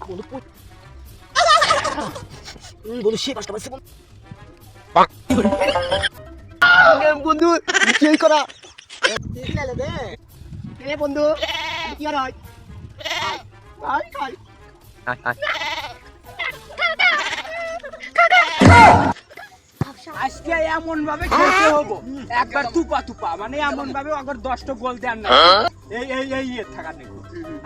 বন্ধু সে পাঁচটা বাজছে বন্ধু কি করা বন্ধু কি আর হয় আজকে এমন ভাবে খেলতে হবো একবার তুপা তুপা মানে এমন ভাবে অগর 10টা গোল দেন না এই এই এই থাকা নেই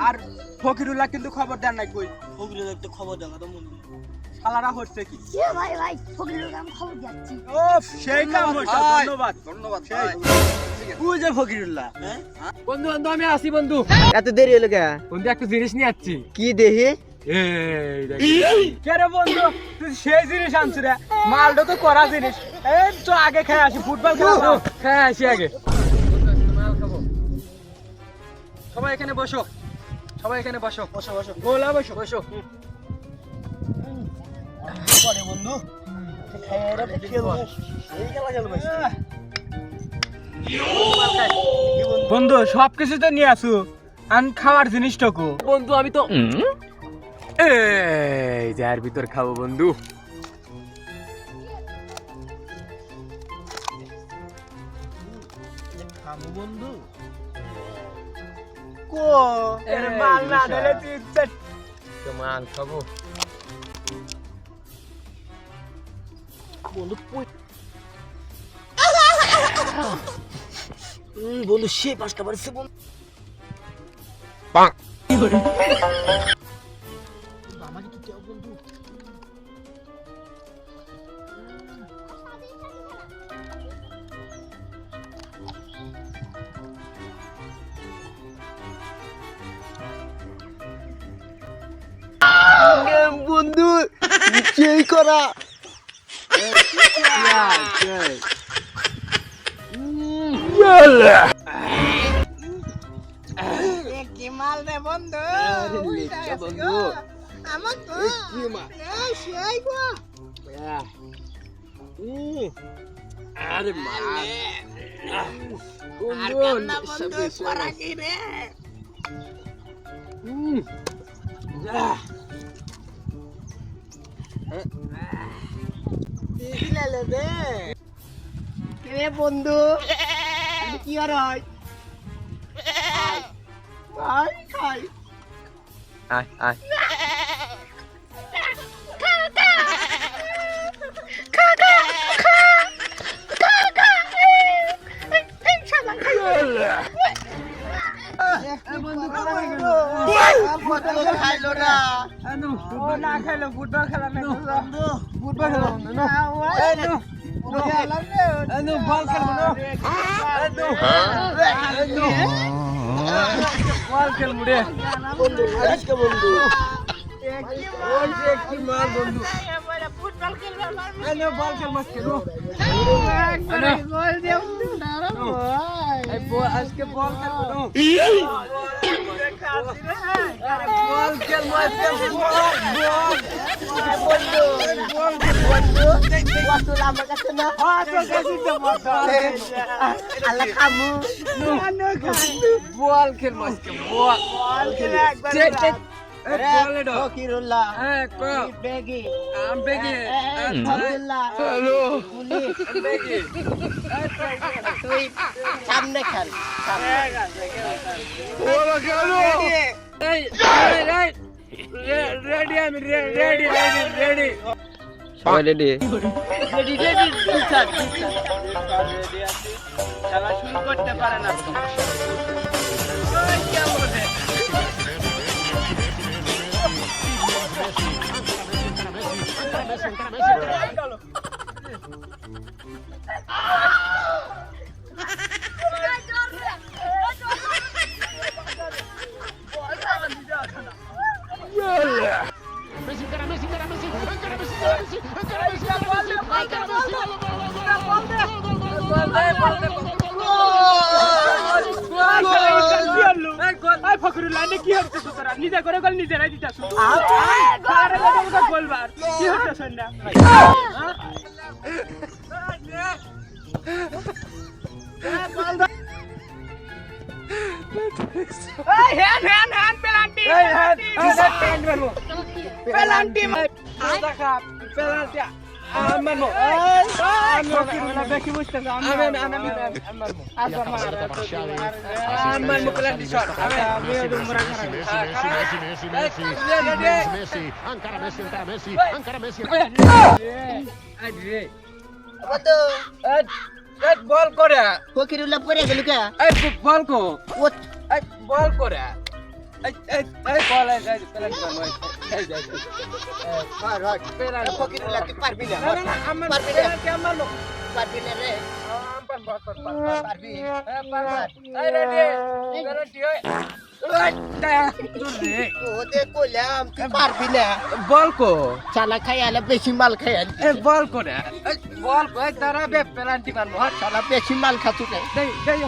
আর ফকিরুল্লাহ কিন্তু খবর দেন নাই কই ফকিরুল্লাহ একটু খবর দেখা তো মন শালারা হচ্ছে কি ভাই ভাই ফকিরুল্লাহ আমি খবর দিচ্ছি ও সেই কাম হচ্ছে ধন্যবাদ সেই তুই যে ফকিরুল্লাহ বন্ধু বন্ধু আমি আসি বন্ধু এত দেরি হলো কে বন্ধু একটা জিনিস নিয়ে আসছি কি দেখি কে রে বন্ধু তুই সেই জিনিস আনছিস রে মালটা তো করা জিনিস এই তো আগে খেয়ে আসি ফুটবল খেয়ে আসি আগে মাল খাবো সবাই এখানে বসো বসো গোলা বসো পরে বন্ধু খেয়ে খেলবো এই খেলা খেলবো বন্ধু সবকিছু তো নিয়ে আসু আন খাওয়ার জিনিসটুকু বন্ধু আমি তো এই যার ভিতর খাবো বন্ধু খাবো বন্ধু কো এর মাল না দিলে তুই তো মাল খাবো বন্ধু বন্ধু সে পাঁচটা বাজছে বন্ধু আমাকে কি কেউ বন্ধু বন্ধু সেই করা কি মাল রে বন্ধু বন্ধু আমার তো কি মাল সেই গো আরে মাল আর বন্ধু কান্না বন্ধু করা কি রে দিলে দে রে বন্ধু কি আর হয় খাই আয় খাইলো না না খাইলো ফুটবল খেলা না ফুটবল খেলো বল খেলবো বল খেলবো রে বন্ধু আজকে বন্ধু কি মার বন্ধু ফুটবল খেলবে বল খেলবো গোল দেব আজকে বল খেলবো বল খেলবো আজকে বন্ধু আমার কাছে না আল্লাহ খামু বল খেলবো আজকে বল খেলে একবার Fakirullah Begi I'm begging. Abdullah Hello. Begi তুই সামনে খেল Hey, ready. I'm ready. সবাই রেডি রেডি খেলা শুরু করতে পারে না ফকরুল্লাহ কি হচ্ছে তোরা নিজে করে গল নিজেরাই দিতাছ বলবার কি হচ্ছে সন্ধ্যা হ্যান্ড পেনাল্টি পেনাল্টি দেখা পেনাল্টি আমার মো বেশি বুঝতেছে আমি মারবো আমার মো পেনাল্টি শট আমি দুমরা বন্ধু বল করে ফকিরুল্লাহ পড়ে গেল কে বল কো ও বল করে বল পেনাল্টি মার হাট ফকিরুল্লাহ তুই পারবি না আমার পারবি না পেনাল্টি আমার লোক পারবি না রে পারবি ওদের কইলাম তুই পারবি না বল কো চালা খাই আলে বেশি মাল খাই আলে বল করে বল কো তারা বে পেনাল্টি মারবো হট চালা বেশি মাল খাচ্ছু কে দেই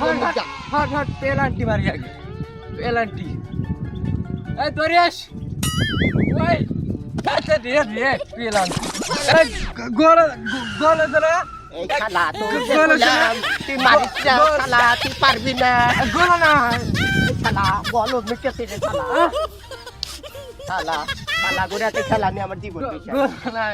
হট পেনাল্টি মারি আগে পেনাল্টি এই দরিয়াস ওই কাছে দিয়ে পেনাল্টি গোল গোল ধরা এই শালা তোর কইলাম তুই মারিস না শালা তুই পারবি না গোল না শালা বল মিটেছে রে শালা শালা শালা গোড়াতে খেলা নিয়ে আমার জীবন গোল না